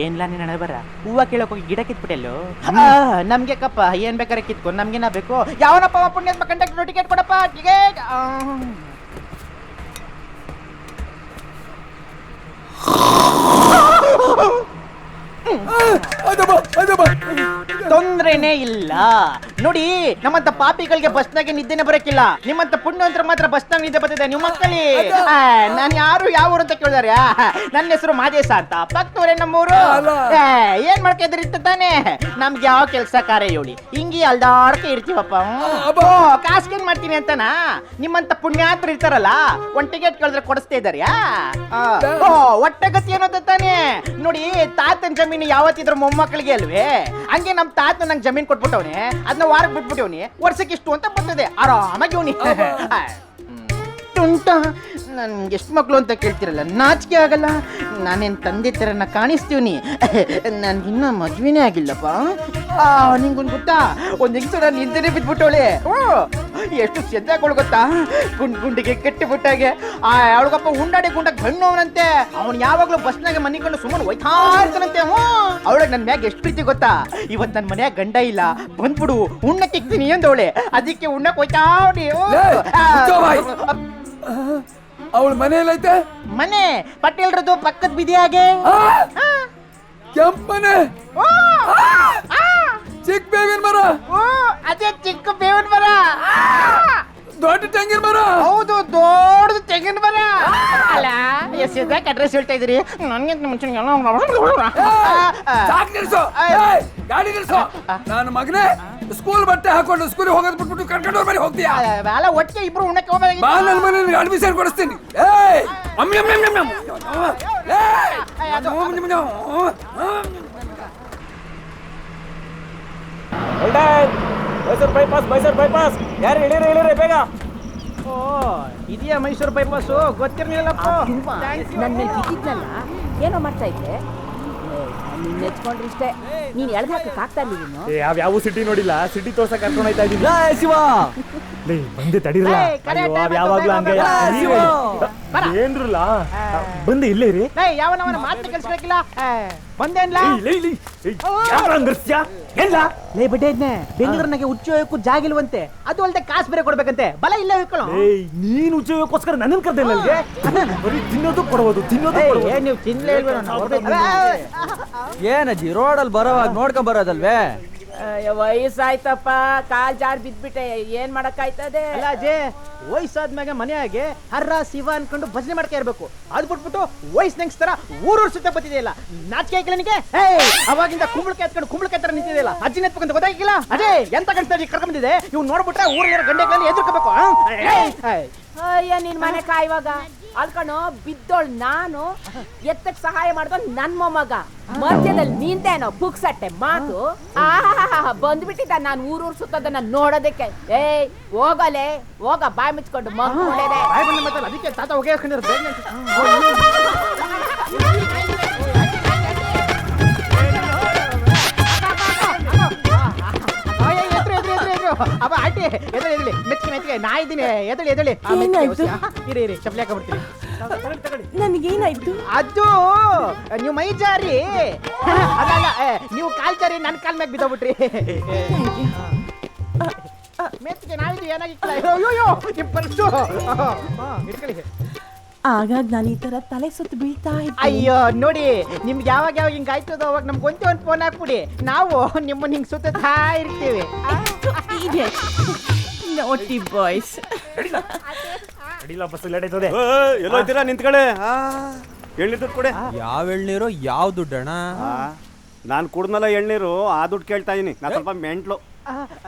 ಏನ್ಲ ನೀನ್ ಹಣೆ ಬರ ಹೂವ ಕೇಳಕ್ ಹೋಗಿ ಗಿಡ ಕಿತ್ಬಿಟ್ಟೆಲ್ಲೋ. ನಮ್ಗೆ ಕಪ್ಪ ಏನ್ ಬೇಕಾರೆ ಕಿತ್ಕೊ, ನಮ್ಗೇನ ಬೇಕು? ಯಾವನಪ್ಪ ಪುಣ್ಯದ ಕಂಡಕ್ಟರ್ ಟಿಕೆಟ್ ಕೊಡಪ್ಪ ಟಿಕೆಟ್. ತೊಂದ್ರೆನೇ ಇಲ್ಲ ನೋಡಿ, ನಮ್ಮಂತ ಪಾಪಿಗಳಿಗೆ ಬಸ್ನಾಗೆ ನಿದ್ದೆನೆ ಬರಕ್ಕಿಲ್ಲ. ನಿಮ್ಮಂತ ಪುಣ್ಯವಂತರ ಮಾತ್ರ ಬಸ್ನಾಗ ನಿದ್ದೆ ಬರ್ತಿದೆ. ನೀವು ಮಕ್ಕಳಿ ನಾನು ಯಾರು ಯಾವ ಊರು ಅಂತ ಕೇಳಿದಾರೆ. ನನ್ನ ಹೆಸರು ಮಾದೇಶ ಅಂತ, ಪಕ್ಕದೂರೇ ನಮ್ಮೂರು. ಏನ್ ಮಾಡ್ಕಿದ್ರಿ ಇತ್ತ ತಾನೆ, ನಮ್ಗೆ ಯಾವ ಕೆಲ್ಸ ಕಾರ್ಯ ಹೇಳಿ ಹಿಂಗಿ ಅಲ್ದಾಡ್ಕೆ ಇರ್ತೀವಪ್ಪ. ಕಾಸ್ಕೇನ್ ಮಾಡ್ತೀನಿ ಅಂತನಾ? ನಿಮ್ಮಂತ ಪುಣ್ಯಾತ್ರು ಇರ್ತಾರಲ್ಲ, ಒಂದ್ ಟಿಕೆಟ್ ಕೇಳಿದ್ರೆ ಕೊಡಿಸ್ತಾ ಇದಾರೆ. ಒಟ್ಟಗತಿ ಏನೋ ತಾನೆ ನೋಡಿ, ತಾತನ ಜಮೀನು ಯಾವತ್ತಿದ್ರು ಮೊಮ್ಮಕ್ಕಳಿಗೆ ಅಲ್ವೇ, ಹಂಗೆ ನಮ್ ತಾತ ನಂಗೆ ಜಮೀನ್ ಕೊಟ್ಬಿಟ್ಟವನೆ, ಅದನ್ನ ವಾರಕ್ಕೆ ಬಿಟ್ಬಿಟ್ಟವನಿ, ವರ್ಷಕ್ಕೆ ಇಷ್ಟು ಅಂತ ಬರ್ತದೆ ಆರಾಮಾಗಿ ಅವನಿ. ಉಂಟ ನನ್ಗೆ ಎಷ್ಟು ಮಕ್ಕಳು ಅಂತ ಕೇಳ್ತಿರಲ್ಲ, ನಾಚಿಕೆ ಆಗಲ್ಲ? ನಾನೇನ್ ತಂದೆ ತರನ ಕಾಣಿಸ್ತೀವ್ನಿ, ನನ್ಗಿನ್ನ ಮದ್ವೆನೇ ಆಗಿಲ್ಲಪ್ಪ. ನಿಂಗೊಂದು ಗೊತ್ತಾ, ಒಂದ್ ಹೆಂಗ್ಸು ನಾನು ನಿಂತೇನೆ ಬಿದ್ಬಿಟ್ಟವಳೆ. ಎಷ್ಟು ಸೆದ್ದಾಗಳು ಗೊತ್ತಾ, ಗುಂಡಿಗೆ ಕೆಟ್ಟಿಬಿಟ್ಟಾಗೆ. ಅವಳಿಗಪ್ಪ ಉಂಡಾಡಿ ಗುಂಡ ಗಣ್ಣವನಂತೆ, ಅವ್ನು ಯಾವಾಗ್ಲೂ ಬಸ್ನಾಗ ಮನಿಕೊಂಡು ಸುಮ್ಮನೆ ಒಯ್ತಾ ಇರ್ತಾನಂತೆ. ಅವಳಿಗೆ ನನ್ ಮ್ಯಾಗ ಎಷ್ಟು ಪ್ರೀತಿ ಗೊತ್ತಾ, ಇವತ್ ನನ್ ಮನ್ಯಾಗ ಗಂಡ ಇಲ್ಲ, ಬಂದ್ಬಿಡು ಉಣ್ಣಕ್ಕೆ ಇಕ್ತೀನಿ ಅಂದವಳೆ. ಅದಕ್ಕೆ ಉಣ್ಣಕ್ ಹೋಯ್ತಾ. ಅವಳ ಮನೆ ಎಲ್ಲೈತೆ? ಮನೆ ಪಟೇಲ್ರದು ಪಕ್ಕದ ಬಿದಿಯಾಗೆ. ಕೆಂಪನೆ ಚಿಕ್ಕ ಬೇವಿನ ಮರ. ಅದೇ ಚಿಕ್ಕ ಬೇವಿನ ಮರ. ದೊಡ್ಡ ತೆಂಗಿನ ಮರ. ಹೌದು, ದೊಡ್ಡ ತೆಂಗಿನ ಮರ. ಅಲ್ಲ ಎಷ್ಟಾಗ ಅಡ್ರೆಸ್ ಹೇಳ್ತಾ ಇದ್ರಿ ನನ್ಗೆ ಮುಂಚೆ. ಗಾಡಿ ನಿಲ್ಸು. ನನ್ನ ಮಗನೇ ಸ್ಕೂಲ್ ಬಟ್ಟೆ ಹಾಕೊಂಡು ಸ್ಕೂಲಿಗೆ ಹೋಗೋದ್ ಬಿಟ್ಬಿಟ್ಟು ಕರ್ಕೊಂಡು ಮನೆಗೆ ಹೋಗ್ತೀಯಾ? ಅಲ್ಲ ಒಟ್ಟಿಗೆ ಇಬ್ರು ಉಣ್ಣಕ್ಕೆ ಹೋಗ್ಬೇಕು. ಬಾ, ನನ್ನ ಮನೆ ಅಡ್ಮಿಷನ್ ಕೊಡಿಸ್ತೀನಿ. ಮೈಸೂರು ಬೈಪಾಸ್ ಯಾರು ಇಳಿರಿ ಬೇಗ. ಓ ಇದೆಯಾ ಮೈಸೂರು ಬೈಪಾಸು? ಗೊತ್ತಿರ್ಲಿಲ್ಲಪ್ಪ. ನನ್ನ ಮೇಲೆ ಬಿದ್ದಿದ್ನಲ್ಲ, ಏನೋ ಮಾಡ್ತಾ ಇದ್ದೆ. ನೀನ್ ನೆಚ್ಕೊಂಡ್ರೆ ಇಷ್ಟೇ, ನೀನ್ ಎಳ್ದು ಹಾಕಕ್ ಆಗ್ತಾ ಇರ್ಲಿಲ್ಲ. ಯಾವ ಸಿಟಿ ನೋಡಿಲ್ಲ, ಸಿಟಿ ತೋರ್ಸಕ್ ಕರ್ಕೊಂಡು ಹೋಯ್ತಾ ಇದ್ದೀನಿ. ಶಿವ ಬಂದೆ ತಡೀರಲ್ಲ, ಯಾವಾಗ್ಲೂ ಹಂಗೆ ಏನ್ರಲ್ಲ ಬಂದೆ ಇಲ್ಲೇ ರೀ. ಯಾವನವನ ಮಾತ್ರ ಕಲ್ಸ್ಬೇಕಿಲ್ಲ, ಬಂದೇನ್ಲ ಲೇ ಬಿಟ್ಟೆ ಇದ್ನೆ. ಬೆಂಗಳೂರಿನಾಗೆ ಉಚ್ಚೋಯಕ್ಕೂ ಜಾಗಿಲ್ವಂತೆ, ಅದು ಅಲ್ದೆ ಕಾಸು ಬೇರೆ ಕೊಡ್ಬೇಕಂತೆ. ಬಲ ಇಲ್ಲೇ ಹೋಯ್ಕೊಳ್ಳೋ. ನೀನು ಉಚ್ಚೋಯಕ್ಕೋಸ್ಕರ ನನ್ನನ್ನು ಕರ್ದಿಲ್ಲ ಅಲ್ಗೆ. ಬರೀ ತಿನ್ನೋದು ಕೊಡಬಹುದು, ತಿನ್ನೋದು. ನೀವು ತಿನ್ಲೇ ಏನಜ್ಜಿ ರೋಡಲ್ಲಿ ಬರೋವಾಗ ನೋಡ್ಕೊಂಡ್ ಬರೋದಲ್ವೇ? ವಯಸ್ಸಾಯ್ತಪ್ಪ, ಕಾಲ್ ಜಾರ್ ಬಿದ್ಬಿಟ್ಟೆ, ಏನ್ ಮಾಡಕ್ಕಾಯ್ತದೆ? ಅಲ್ಲ ಅಜೇ, ವಯಸ್ಸಾದ್ಮ್ಯಾಗ ಮನೆಯಾಗೆ ಹರ್ರ ಶಿವ ಅನ್ಕೊಂಡು ಭಜನೆ ಮಾಡ್ತಾ ಇರ್ಬೇಕು. ಅದ್ ಬಿಟ್ಬಿಟ್ಟು ವಯಸ್ಸಿನಂಗ್ ತರ ಊರೂರ್ ಸುತ್ತ ಬತ್ತಿದೆಯಲ್ಲ, ನಾಚಿಕೆ ಆಗಿಲ್ಲ ನಿನಗೆ? ಅವಾಗಿಂದ ಕುಂಬಳಕಾಯಿ ಎತ್ಕೊಂಡು ಕುಂಬಳಕಾಯಿ ತರ ನಿಂತಿದೆಯಲ್ಲ, ಅಜ್ಜಿನ ಎತ್ಬೇಕಂತ ಗೊತ್ತಾಗಿಲ್ಲ? ಅದೇ ಎಂತ ಕನ್ಸ್ತಾ ಕರ್ಕೊಂಡ್ ಬಂದಿದೆ. ಇವ್ ನೋಡ್ಬಿಟ್ರೆ ಊರಿನ ಗಂಡೆಗಳಲ್ಲಿ ಎದುರ್ಕೋಬೇಕು. ಅಯ್ಯ ನಿನ್ ಮನೆ ಕಾಯುವಾಗ ಅಲ್ಕಣೋ ಬಿದ್ದೋಳ್ ನಾನು, ಎತ್ತಕ್ ಸಹಾಯ ಮಾಡ್ದೋ ನನ್ ಮೊಮ್ಮಗ, ಮಧ್ಯದಲ್ಲಿ ನಿಂತೇನೋ ಪುಕ್ಸಟ್ಟೆ ಮಾತು. ಬಂದ್ಬಿಟ್ಟಿದ್ದ ನಾನು ಊರೂರ್ ಸುತ್ತದನ್ನ ನೋಡೋದಕ್ಕೆ. ಹೋಗಲೆ ಹೋಗ, ಬಾಯ್ ಮುಚ್ಕೊಂಡು ಮಗ್ಕೊಂಡಿದೆ. ಅದಕ್ಕೆ ತಾತ ಹೋಗಿ ಅವ ಆಟಿ ಎದಳಿ ಮೆಚ್ಚಿಗೆ ನಾ ಇದ್ದೀನಿ. ಎದಳಿ ಇರಿ ಚಪ್ಪಲಿ ಹಾಕೊಂಡ್ಬಿಡ್ತೀನಿ. ನನ್ಗೇನಾಯ್ತು? ಅದು ನೀವು ಮೈ ಜಾರಿ, ಅದಲ್ಲ ನೀವು ಕಾಲ್ ಜಾರಿ ನನ್ನ ಕಾಲ್ ಮ್ಯಾಗ ಬಿದ್ದೋಗ್ಬಿಟ್ರಿ. ಮೆಚ್ಚಿಗೆ ನಾವಿದ್ವಿ, ಏನಾಗಿಲ್ಲ. ಇಟ್ಕೊಳ್ಳಿ. ಆಗಾಗ ನಾನು ಈ ತರ ತಲೆ ಸುತ್ತು ಬೀಳ್ತಾ ಇದ್ದೆ. ಅಯ್ಯೋ ನೋಡಿ, ನಿಮ್ಗೆ ಯಾವಾಗ ಹಿಂಗ ಆಯ್ತದ ಅವಾಗ ನಮ್ಗೆ ಒಂದು ಫೋನ್ ಹಾಕ್ಬಿಡಿ, ನಾವು ನಿಮ್ಮನ್ನ ಹಿಂಗ್ ಸುತ್ತಾ ಇರ್ತೀವಿ. ನೋಟಿ ಬಾಯ್ಸ್. ಎಲ್ಲೋಯ್ತೀರಾ? ನಿಂತ್ಕೊಳ್ಳೆ. ಎಳ್ನೀರು ದುಡ್ಡು ಕೊಡೆ. ಯಾವ ಎಳ್ನೀರು, ಯಾವ ದುಡ್ಡಣ್ಣ? ನಾನು ಕುಡ್ದಲ್ಲ ಎಳ್ನೀರು, ಆ ದುಡ್ಡು ಕೇಳ್ತಾ ಇದೀನಿ. ನಾ ಸ್ವಲ್ಪ ಮೆಂಟ್ಲು.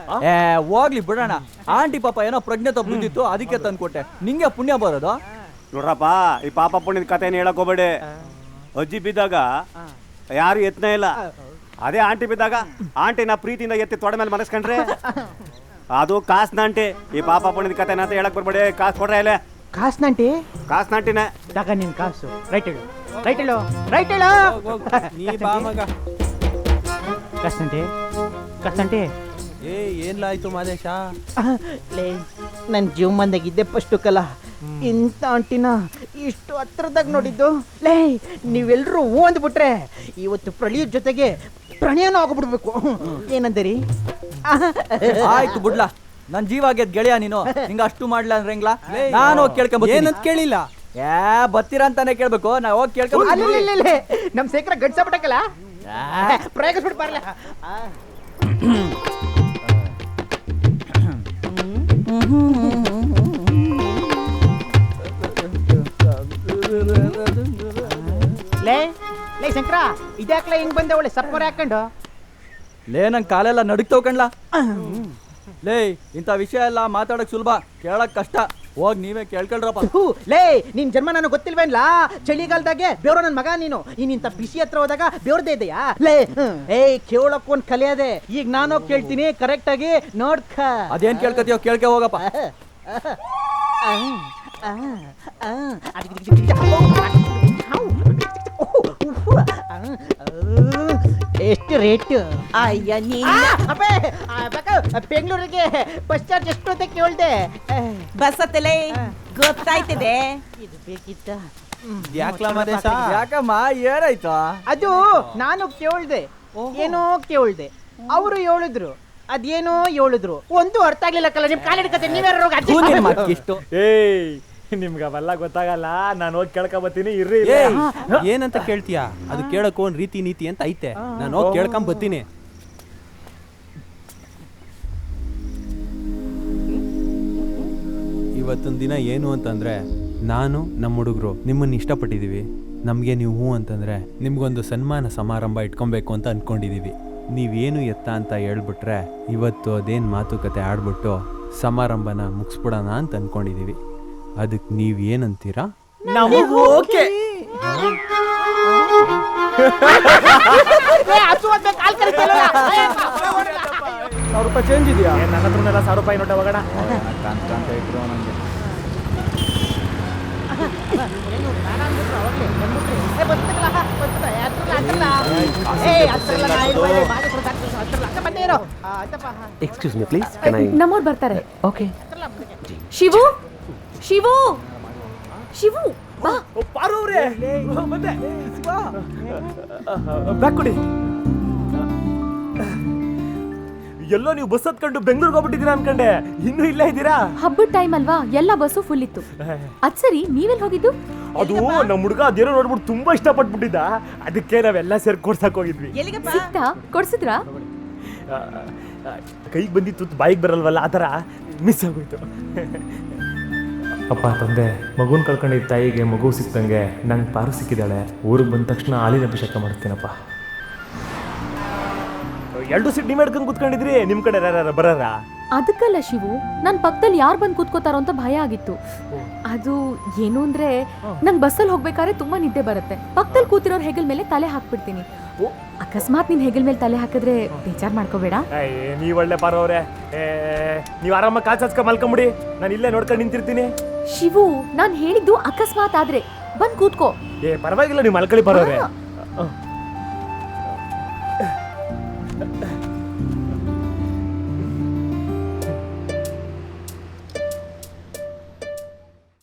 ಹೋಗ್ಲಿ ಬಿಡೋಣ. ಆಂಟಿ ಪಾಪ ಏನೋ ಪ್ರಜ್ಞೆ ತಪ್ಪಿತ್ತು, ಅದಕ್ಕೆ ತಂದ್ಕೊಟ್ಟೆ. ನಿಂಗೆ ಪುಣ್ಯ ಬರೋದು. ನೋಡ್ರಪ್ಪ, ಈ ಪಾಪ ಪುಣ್ಯದ ಕಥೆನ ಹೇಳಕ್ ಹೋಗ್ಬೇಡಿ. ಅಜ್ಜಿ ಬಿದ್ದಾಗ ಯಾರು ಎತ್ತನೇ ಇಲ್ಲ, ಅದೇ ಆಂಟಿ ಬಿದ್ದಾಗ ಆಂಟಿನ ಪ್ರೀತಿಯಿಂದ ಎತ್ತಿ ತೊಡೆ ಮೇಲೆ ಮನಸ್ಕೊಂಡ್ರೆ ಅದು ಕಾಸ್ನಾಂಟಿ. ಈ ಪಾಪ ಪುಣ್ಯದ ಕಥೆನ ಅಂತ ಹೇಳಕ್ ಬರ್ಬೇಡಿ. ಕಾಸು ಕೊಡ್ರೆ ಇಲ್ಲ. ಕಾಸ್ನಾಂಟಿ? ಕಾಸ್ನಾಂಟಿನೇ. ತಗ ನಿನ್ ಕಾಸು. ರೈಟ್ ಹೇಳು, ರೈಟ್ ಹೇಳು, ರೈಟ್ ಹೇಳು. ಕಾಸ್ನಾಂಟಿ, ಕಾಸ್ನಾಂಟಿ. ಏನ್ಲಾಯ್ತು ಮಾದೇಶ? ನನ್ನ ಜೀವಮಾನದಾಗ ಇದ್ದೆ ಫಸ್ಟು ಕಲ. ಇಂಥ ಆಂಟಿನ ಇಷ್ಟು ಹತ್ರದಾಗ ನೋಡಿದ್ದು ಲೇ ನೀವೆಲ್ಲರೂ ಅಂದ್ಬಿಟ್ರೆ ಇವತ್ತು ಪ್ರಳಿಯೋದ್ ಜೊತೆಗೆ ಪ್ರಣಯನೂ ಆಗ್ಬಿಡ್ಬೇಕು ಏನಂದರಿ ಆಯ್ತು ಬಿಡ್ಲಾ ನನ್ ಜೀವ ಗೆದ್ ಗೆಳೆಯ ನೀನು ಹಿಂಗ ಅಷ್ಟು ಮಾಡ್ಲಾ ಅಂದ್ರೆ ಹೆಂಗ್ಲಾ ನಾನು ಹೋಗಿ ಕೇಳ್ಕೊಂಬ ಏನಂತ ಕೇಳಿಲ್ಲ. ಬತ್ತೀರಾ ಅಂತಾನೆ ಕೇಳ್ಬೇಕು ನಾ ಹೋಗಿ ಕೇಳ್ಕೊಂಬ ನಮ್ ಸೇಕ್ರ ಗಡ್ಸ ಬಿಟ್ಟಕ್ಕಲ್ಲ ಪ್ರಯೋಗಿಸ್ಬಿಟ್ಟು ಬರ್ಲ ಲೇ ಲೇ ಶಂಕರ ಇದ್ಯಾಕ್ಲ ಹಿಂಗ್ ಬಂದೆ ಒಳ್ಳೆ ಸಪ್ಪರ ಹಾಕೊಂಡು ಲೇ ನಂಗೆ ಕಾಲೆಲ್ಲ ನಡುಕ್ತವ್ ಕಣ್ಲಾ ಲೇ ಇಂಥ ವಿಷಯ ಎಲ್ಲ ಮಾತಾಡಕ್ ಸುಲಭ ಕೇಳಕ್ ಕಷ್ಟ ಹೋಗ್ ನೀವೇ ಕೇಳ್ಕೊಳ್ರಪ್ಪ. ಲೇ ನಿನ್ ಜನ್ಮ ನನಗೆ ಗೊತ್ತಿಲ್ವೇನ್ಲ ಚಳಿಗಾಲದಾಗೆ ಬೇವ್ರ ನನ್ ಮಗ ನೀನು ಇಂಥ ಬಿಸಿ ಹತ್ರ ಹೋದಾಗ ಬೇವ್ರದೇ ಇದೆಯಾ ಲೇ ಕೇಳಕ್ ಒಂದ್ ಕಲೆ ಅದೆ ಈಗ ನಾನು ಕೇಳ್ತೀನಿ ಕರೆಕ್ಟ್ ಆಗಿ ನೋಡ್ಕ ಅದೇನ್ ಕೇಳ್ಕತೀಯೋ ಕೇಳ್ಕೆ ಹೋಗಪ್ಪ. ಎಷ್ಟು ರೇಟ್ ಅಯ್ಯ ಬೆಂಗಳೂರಿಗೆ ಬಸ್ ಚಾರ್ಜ್ ಎಷ್ಟು ಅಂತ ಕೇಳ್ದೆ ಬಸ್ ಹತ್ತಲೇ ಗೊತ್ತಾಯ್ತದೆ. ಇದು ಬೇಕಿತ್ತ ಯಾಕಮ್ಮ ಏನಾಯ್ತು? ಅದು ನಾನು ಕೇಳ್ದೆ ಏನೋ ಕೇಳ್ದೆ ಅವರು ಹೇಳಿದ್ರು ಅದೇನೋ ಹೇಳಿದ್ರು ಒಂದು ಅರ್ಥ ಆಗ್ಲಿಲ್ಲ ಕಲ ನಿಮ್ ಕಾಲ ಹಿಡ್ಕತ್ತೆ ನೀವ್ಯಾರು ಇಷ್ಟು ಏಯ್ ನಿಮ್ಗೆ ಅವೆಲ್ಲ ಗೊತ್ತಾಗಲ್ಲ, ನಾನು ಹೋಗಿ ಕೇಳ್ಕೊಂಬತ್ತೀನಿ ಇರ್ರಿ. ಏನಂತ ಕೇಳ್ತೀಯ? ಅದು ಕೇಳಕ್ಕೋ ಒಂದ್ ರೀತಿ ನೀತಿ ಅಂತ ಐತೆ, ನಾನು ಹೋಗಿ ಕೇಳ್ಕೊಂಬತ್ತೀನಿ. ಇವತ್ತೊಂದು ದಿನ ಏನು ಅಂತಂದ್ರೆ, ನಾನು ನಮ್ಮ ಹುಡುಗರು ನಿಮ್ಮನ್ನ ಇಷ್ಟಪಟ್ಟಿದ್ದೀವಿ, ನಮಗೆ ನೀವು ಹ್ಞೂ ಅಂತಂದ್ರೆ ನಿಮ್ಗೊಂದು ಸನ್ಮಾನ ಸಮಾರಂಭ ಇಟ್ಕೊಬೇಕು ಅಂತ ಅಂದ್ಕೊಂಡಿದ್ದೀವಿ. ನೀವೇನು ಎತ್ತ ಅಂತ ಹೇಳ್ಬಿಟ್ರೆ ಇವತ್ತು ಅದೇನು ಮಾತುಕತೆ ಆಡ್ಬಿಟ್ಟು ಸಮಾರಂಭನ ಮುಗಿಸ್ಬಿಡೋಣ ಅಂತ ಅಂದ್ಕೊಂಡಿದ್ದೀವಿ. ಅದಕ್ಕೆ ನೀವು ಏನಂತೀರಾ? ಓಕೆ. ₹1,000 ಚೇಂಜ್ ಇದೆಯಾ? ನನ್ನ ಹತ್ರನೆಲ್ಲ ₹1,000 ನೋಟ ಹೋಗೋಣ. Excuse me please, can I? ನಮ್ಮವ್ರು ಬರ್ತಾರೆ. ಓಕೆ. ಶಿವು ಶಿವು ಶಿವು ಬಾ. ಪಾರು ಅವ್ರೆ ಬಂದೆ. ಬ್ಯಾಗ್ ಕೊಡಿ. ಎಲ್ಲೋ ನೀವು ಬಸ್ ಹತ್ಕೊಂಡು ಬೆಂಗಳೂರಿಗೆ ಹೋಗ್ಬಿಟ್ಟಿದ್ದೀರಾ ಅನ್ಕಂಡೆ, ಇನ್ನೂ ಇಲ್ಲೇ ಇದ್ದೀರಾ? ಹಬ್ಬದ ಟೈಮ್ ಅಲ್ವಾ, ಎಲ್ಲ ಬಸ್ಸು ಫುಲ್ ಇತ್ತು. ಅದ್ ಸರಿ, ನೀವೆಲ್ಲಿ ಹೋಗಿದ್ದು? ಅದು ನಮ್ಮ ಹುಡುಗ ಅದೇನೋ ನೋಡ್ಬಿಟ್ಟು ತುಂಬಾ ಇಷ್ಟಪಟ್ಬಿಟ್ಟಿದ್ದ, ಅದಕ್ಕೆ ನಾವೆಲ್ಲ ಸೇರಿ ಕೊಡ್ಸಕ್ ಹೋಗಿದ್ವಿ. ಸಿಕ್ತಾ? ಕೊಡ್ಸಿದ್ರಾ? ಕೈಗೆ ಬಂದಿತ್ತು, ಬಾಯಿಗೆ ಬರಲ್ವಲ್ಲ, ಆ ಥರ ಮಿಸ್ ಆಗೋಯ್ತು. ಅಪ್ಪ ತಂದೆ, ಮಗುನ ಕಳ್ಕೊಂಡಿದ್ದ ತಾಯಿಗೆ ಮಗು ಸಿಕ್ತಂಗೆ ನಂಗೆ ಪಾರು ಸಿಕ್ಕಿದ್ದಾಳೆ. ಊರಿಗೆ ಬಂದ ತಕ್ಷಣ ಹಾಲಿನ ಅಭಿಷೇಕ ಮಾಡ್ತೀನಪ್ಪ. 2 ಸೀಟ್ ನೀವು ಹಿಡ್ಕೊಂಡು ಕೂತ್ಕೊಂಡಿದ್ರಿ, ನಿಮ್ಮ ಕಡೆ ಯಾರು ಬರಾರ? ಅದಕ್ಕಲ್ಲ ಶಿವು, ನನ್ ಪಕ್ಕದಲ್ಲಿ ಯಾರು ಬಂದು ಕೂತ್ಕೋತಾರೋ ಅಂತ ಭಯ ಆಗಿತ್ತು. ಅದು ಏನು ಅಂದ್ರೆ, ನಂಗೆ ಬಸ್ಸಲ್ಲಿ ಹೋಗ್ಬೇಕಾದ್ರೆ ತುಂಬಾ ನಿದ್ದೆ ಬರುತ್ತೆ. ಪಕ್ಕದಲ್ಲಿ ಕೂತಿರೋರ್ ಹೆಗಲ್ ಮೇಲೆ ತಲೆ ಹಾಕ್ಬಿಡ್ತೀನಿ. ಅಕಸ್ಮಾತ್ ನಿನ್ ಹೆಗಲ್ ಮೇಲೆ ತಲೆ ಹಾಕಿದ್ರೆ ಬೇಜಾರ್ ಮಾಡ್ಕೋಬೇಡ. ನೀವು ಒಳ್ಳೆ ಪಾರು ಅವ್ರೆ, ನೀವು ಆರಾಮಾಗಿ ಕಾಲ್ ಚಾಚ್ಕ ಮಲ್ಕೊಂಬಿಡಿ, ನಾನು ಇಲ್ಲೇ ನೋಡ್ಕೊಂಡು ನಿಂತಿರ್ತೀನಿ. ಶಿವು, ನಾನ್ ಹೇಳಿದ್ದು ಅಕಸ್ಮಾತ್ ಆದ್ರೆ ಬಂದ್ ಕೂತ್ಕೋ. ಪರವಾಗಿಲ್ಲ, ನೀವು ಮಲ್ಕೊಳ್ಳಿ ಪಾರು ಅವ್ರೆ.